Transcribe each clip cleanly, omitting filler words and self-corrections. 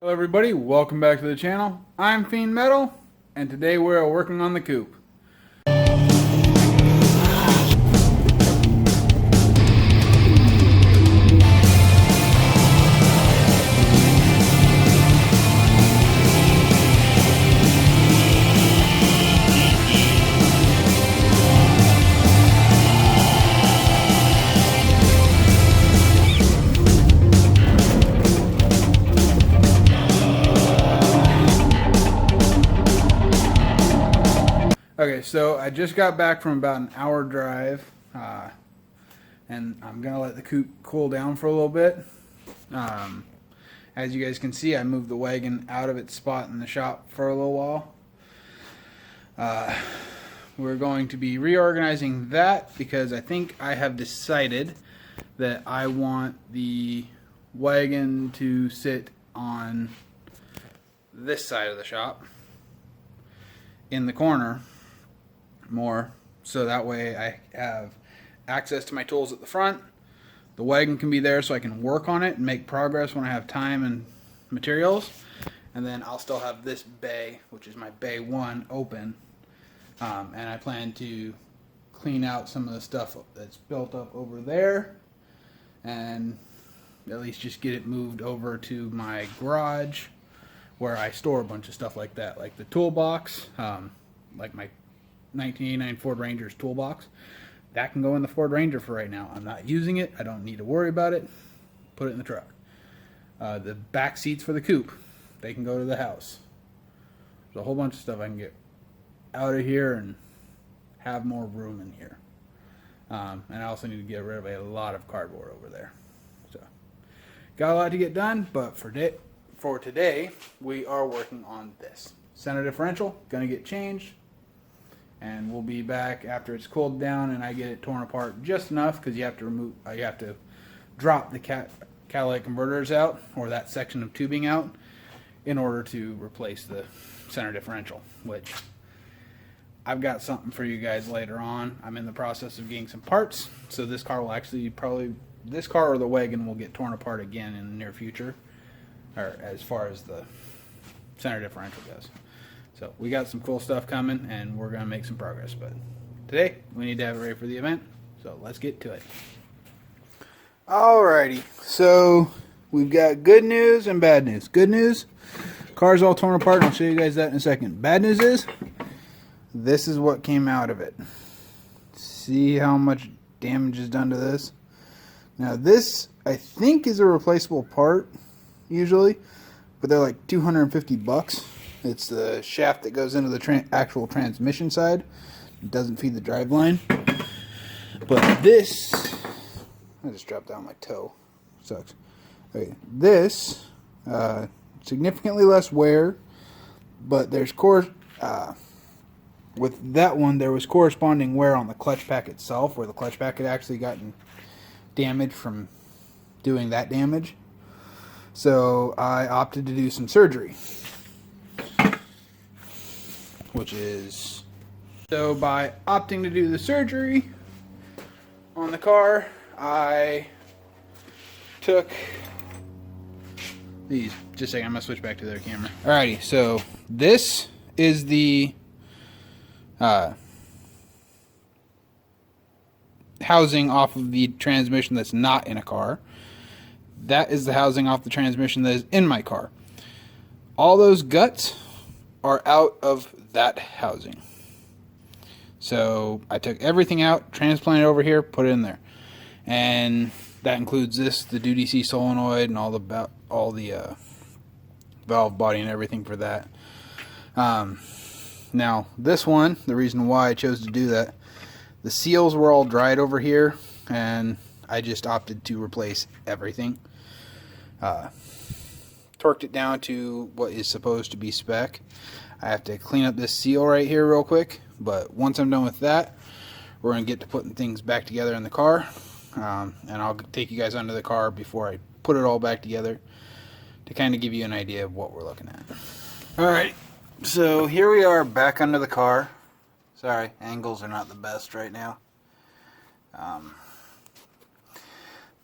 Hello everybody, welcome back to the channel. I'm Fiend Metal, and today we're working on the coupe. Okay, so I just got back from about an hour drive, and I'm going to let the coupe cool down for a little bit. As you guys can see, I moved the wagon out of its spot in the shop for a little while. We're going to be reorganizing that because I think I have decided that I want the wagon to sit on this side of the shop in the corner more, so that way I have access to my tools at the front. The wagon can be there so I can work on it and make progress when I have time and materials, and then I'll still have this bay, which is my bay 1, open, and I plan to clean out some of the stuff that's built up over there and at least just get it moved over to my garage where I store a bunch of stuff like that, like the toolbox, like my 1989 Ford Ranger's toolbox. That can go in the Ford Ranger for right now. I'm not using it. I don't need to worry about it. Put it in the truck. The back seats for the coupe, they can go to the house. There's a whole bunch of stuff I can get out of here and have more room in here. And I also need to get rid of a lot of cardboard over there. So, got a lot to get done, but for today, we are working on this. Center differential, gonna get changed. And we'll be back after it's cooled down and I get it torn apart just enough, because you have to drop the catalytic converters out, or that section of tubing out, in order to replace the center differential, which I've got something for you guys later on. I'm in the process of getting some parts, so this car will actually this car or the wagon will get torn apart again in the near future, or as far as the center differential goes. So we got some cool stuff coming, and we're going to make some progress. But today, we need to have it ready for the event. So let's get to it. Alrighty, so we've got good news and bad news. Good news, car's all torn apart, and I'll show you guys that in a second. Bad news is, this is what came out of it. See how much damage is done to this? Now this, I think, is a replaceable part, usually, but they're like $250. It's the shaft that goes into the actual transmission side. It doesn't feed the driveline. But this, I just dropped down my toe. Sucks. Okay, this, significantly less wear, but there's with that one, there was corresponding wear on the clutch pack itself, where the clutch pack had actually gotten damaged from doing that damage. So I opted to do some surgery. So by opting to do the surgery on the car, I took these. Just a second, I'm going to switch back to their camera. Alrighty, so this is the housing off of the transmission that's not in a car. That is the housing off the transmission that is in my car. All those guts are out of that housing. So I took everything out, transplanted over here, put it in there, and that includes this, the DDC solenoid, and all the valve body and everything for that. Now this one, the reason why I chose to do that, the seals were all dried over here, and I just opted to replace everything. Torqued it down to what is supposed to be spec. I have to clean up this seal right here real quick, but once I'm done with that, we're going to get to putting things back together in the car, and I'll take you guys under the car before I put it all back together to kind of give you an idea of what we're looking at. Alright, so here we are back under the car. Sorry, angles are not the best right now.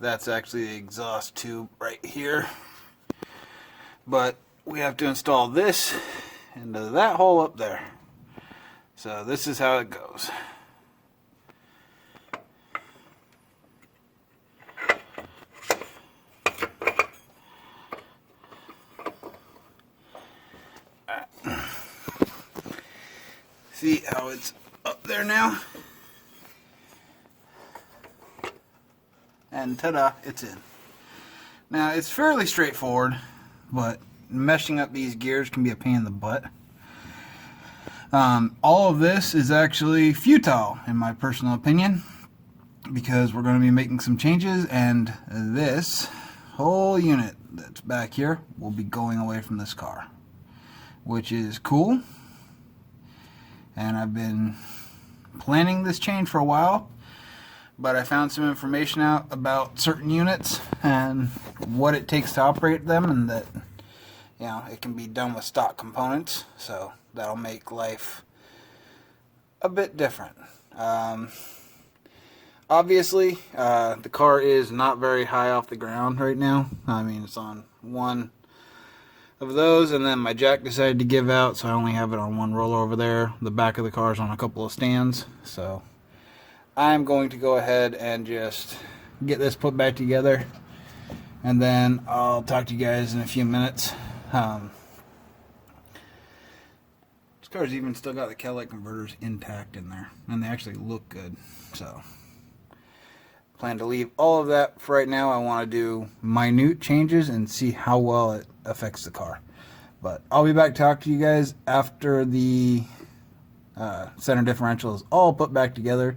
That's actually the exhaust tube right here. But we have to install this into that hole up there. So this is how it goes. See how it's up there now? And ta-da, it's in. Now it's fairly straightforward, but meshing up these gears can be a pain in the butt. All of this is actually futile in my personal opinion, because we're going to be making some changes, and this whole unit that's back here will be going away from this car, which is cool. And I've been planning this change for a while, but I found some information out about certain units and what it takes to operate them, and that, you know, it can be done with stock components, so that'll make life a bit different. Obviously, the car is not very high off the ground right now. I mean, it's on one of those, and then my jack decided to give out, so I only have it on one roller over there. The back of the car is on a couple of stands, so I'm going to go ahead and just get this put back together, and then I'll talk to you guys in a few minutes. This car's even still got the catalytic converters intact in there, and they actually look good, so plan to leave all of that for right now. I want to do minute changes and see how well it affects the car. But I'll be back to talk to you guys after the center differential is all put back together,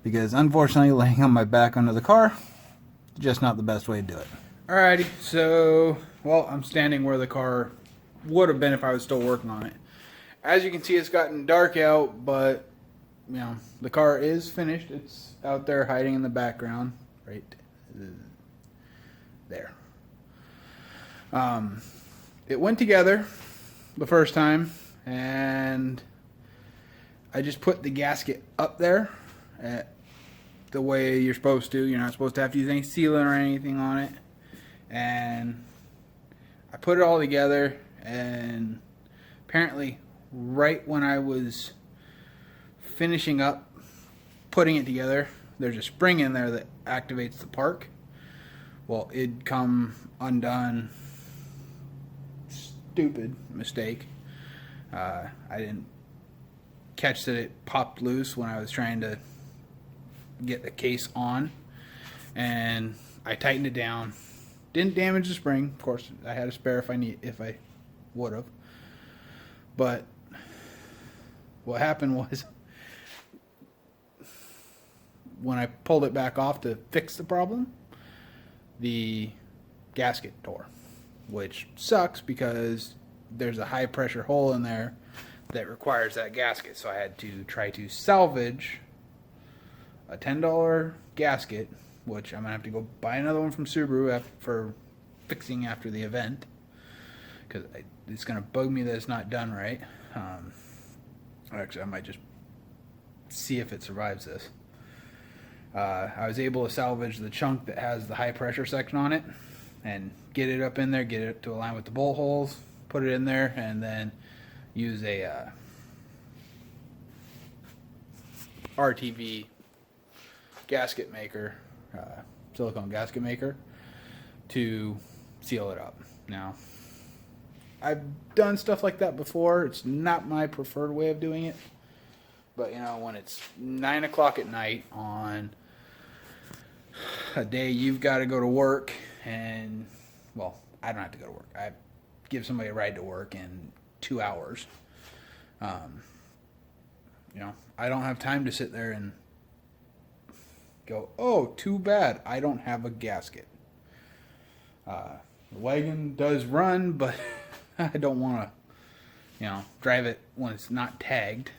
because unfortunately laying on my back under the car, just not the best way to do it. Alrighty, so, well, I'm standing where the car would have been if I was still working on it. As you can see, it's gotten dark out, but you know, the car is finished. It's out there hiding in the background, right there. It went together the first time, and I just put the gasket up there the way you're supposed to. You're not supposed to have to use any sealant or anything on it. And I put it all together, and apparently right when I was finishing up putting it together, there's a spring in there that activates the park. Well, it'd come undone. Stupid mistake. I didn't catch that it popped loose when I was trying to get the case on, and I tightened it down. Didn't damage the spring. Of course, I had a spare if I would have. But what happened was, when I pulled it back off to fix the problem, the gasket tore, which sucks because there's a high pressure hole in there that requires that gasket. So I had to try to salvage a $10 gasket, which I'm going to have to go buy another one from Subaru for fixing after the event, because it's going to bug me that it's not done right. Actually, I might just see if it survives this. I was able to salvage the chunk that has the high pressure section on it and get it up in there, get it to align with the bolt holes, put it in there, and then use a RTV gasket maker, silicone gasket maker, to seal it up. Now, I've done stuff like that before. It's not my preferred way of doing it, but you know, when it's 9 o'clock at night on a day you've got to go to work, and well, I don't have to go to work. I give somebody a ride to work in 2 hours. You know, I don't have time to sit there and go, oh, too bad, I don't have a gasket. The wagon does run, but I don't want to, you know, drive it when it's not tagged,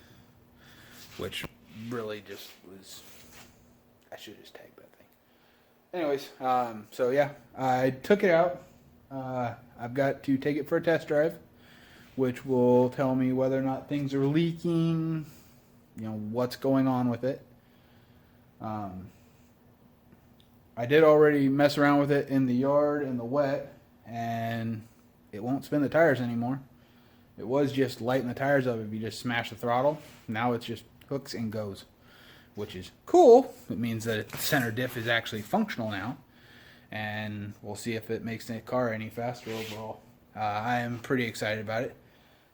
which really just was, I should just tag that thing. Anyways, so yeah, I took it out. I've got to take it for a test drive, which will tell me whether or not things are leaking, you know, what's going on with it. I did already mess around with it in the yard in the wet, and it won't spin the tires anymore. It was just lighting the tires up if you just smash the throttle. Now it's just hooks and goes, which is cool. It means that the center diff is actually functional now, and we'll see if it makes the car any faster overall. I am pretty excited about it.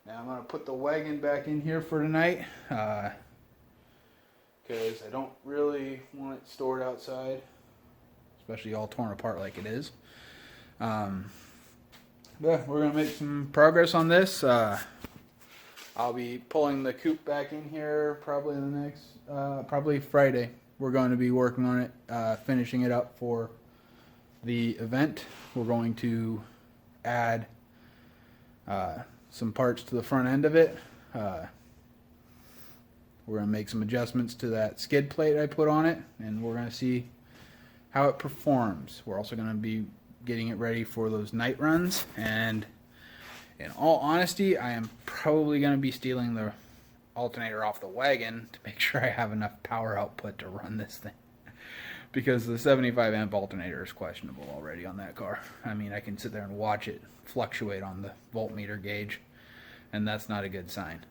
Now I'm going to put the wagon back in here for tonight, because I don't really want it stored outside, especially all torn apart like it is. But we're going to make some progress on this. I'll be pulling the coupe back in here probably in the next, probably Friday. We're going to be working on it, finishing it up for the event. We're going to add some parts to the front end of it. We're going to make some adjustments to that skid plate I put on it, and we're going to see how it performs. We're also going to be getting it ready for those night runs, and in all honesty, I am probably going to be stealing the alternator off the wagon to make sure I have enough power output to run this thing, because the 75 amp alternator is questionable already on that car. I mean, I can sit there and watch it fluctuate on the voltmeter gauge, and that's not a good sign.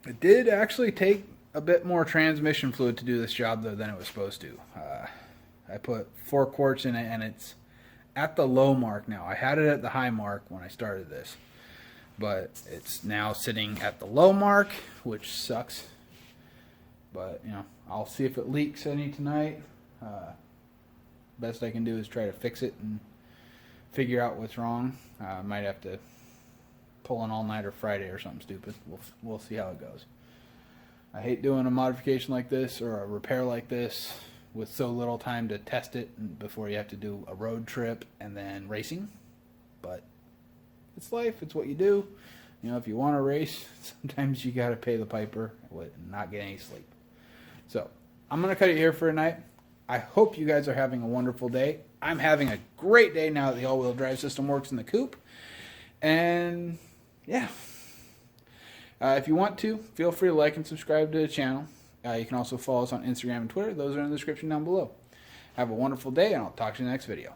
It did actually take a bit more transmission fluid to do this job though than it was supposed to. I put 4 quarts in it, and it's at the low mark now. I had it at the high mark when I started this, but it's now sitting at the low mark, which sucks. But you know, I'll see if it leaks any tonight. Best I can do is try to fix it and figure out what's wrong. Might have to pull an all-nighter Friday or something stupid. We'll see how it goes. I hate doing a modification like this or a repair like this with so little time to test it before you have to do a road trip and then racing. But it's life. It's what you do. You know, if you want to race, sometimes you got to pay the piper and not get any sleep. So I'm going to cut it here for a night. I hope you guys are having a wonderful day. I'm having a great day now that the all-wheel drive system works in the coupe. And yeah. If you want to, feel free to like and subscribe to the channel. You can also follow us on Instagram and Twitter. Those are in the description down below. Have a wonderful day, and I'll talk to you in the next video.